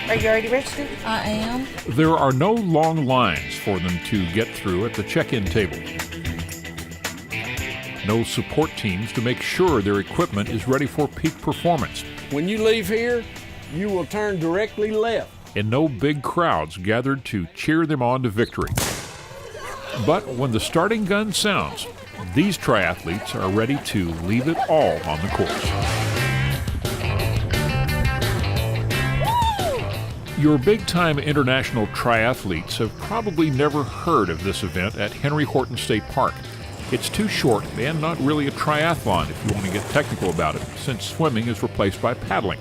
Are you already registered? I am. There are no long lines for them to get through at the check-in table. No support teams to make sure their equipment is ready for peak performance. When you leave here, you will turn directly left. And no big crowds gathered to cheer them on to victory. But when the starting gun sounds, these triathletes are ready to leave it all on the course. Your big-time international triathletes have probably never heard of this event at Henry Horton State Park. It's too short and not really a triathlon if you want to get technical about it, since swimming is replaced by paddling.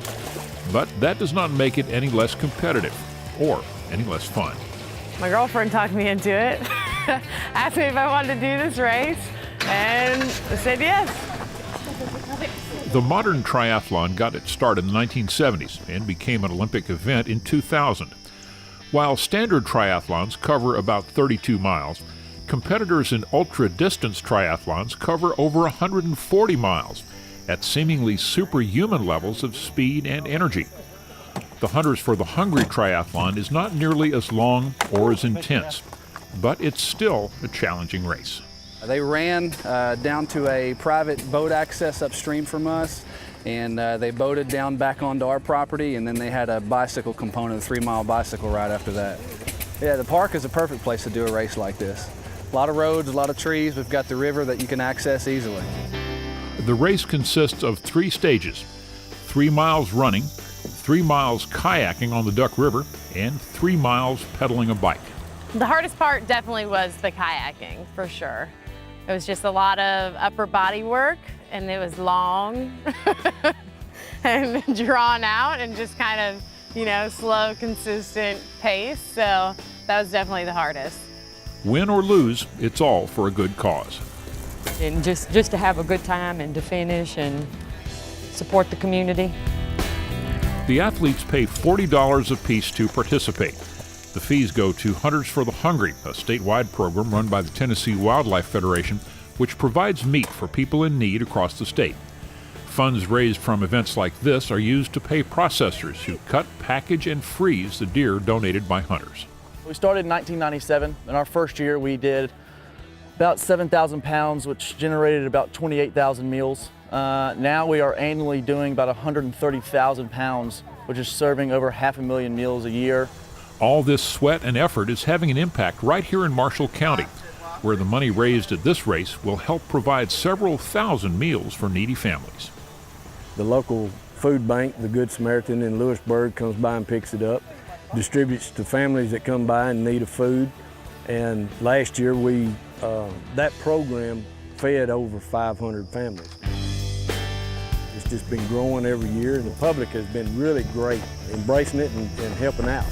But that does not make it any less competitive or any less fun. My girlfriend talked me into it. Asked me if I wanted to do this race, and I said yes. The modern triathlon got its start in the 1970s and became an Olympic event in 2000. While standard triathlons cover about 32 miles, competitors in ultra-distance triathlons cover over 140 miles at seemingly superhuman levels of speed and energy. The Hunters for the Hungry triathlon is not nearly as long or as intense, but it's still a challenging race. They ran down to a private boat access upstream from us, and they boated down back onto our property, and then they had a bicycle component, a 3-mile bicycle ride after that. Yeah, the park is a perfect place to do a race like this. A lot of roads, a lot of trees. We've got the river that you can access easily. The race consists of 3 stages, 3 miles running, 3 miles kayaking on the Duck River, and 3 miles pedaling a bike. The hardest part definitely was the kayaking, for sure. It was just a lot of upper body work, and it was long and drawn out and just kind of, slow, consistent pace. So that was definitely the hardest. Win or lose, it's all for a good cause. And just to have a good time and to finish and support the community. The athletes pay $40 apiece to participate. The fees go to Hunters for the Hungry, a statewide program run by the Tennessee Wildlife Federation, which provides meat for people in need across the state. Funds raised from events like this are used to pay processors who cut, package, and freeze the deer donated by hunters. We started in 1997. In our first year, we did about 7,000 pounds, which generated about 28,000 meals. Now we are annually doing about 130,000 pounds, which is serving over 500,000 meals a year. All this sweat and effort is having an impact right here in Marshall County, where the money raised at this race will help provide several thousand meals for needy families. The local food bank, the Good Samaritan in Lewisburg, comes by and picks it up, distributes to families that come by in need of food. And last year, that program fed over 500 families. It's just been growing every year, and the public has been really great embracing it and helping out.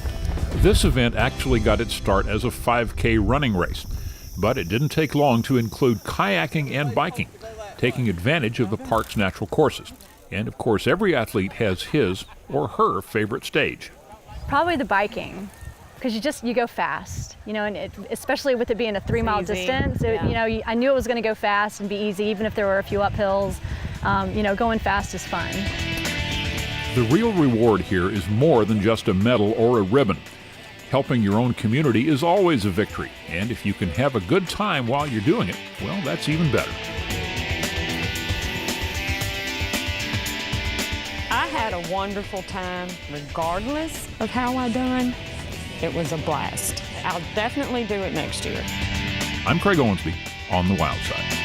This event actually got its start as a 5K running race, but it didn't take long to include kayaking and biking, taking advantage of the park's natural courses. And of course, every athlete has his or her favorite stage. Probably the biking, because you go fast, and especially with it being a 3-mile distance, I knew it was going to go fast and be easy, even if there were a few uphills. Going fast is fun. The real reward here is more than just a medal or a ribbon. Helping your own community is always a victory, and if you can have a good time while you're doing it, well, that's even better. I had a wonderful time regardless of how I done. It was a blast. I'll definitely do it next year. I'm Craig Owensby on the Wild Side.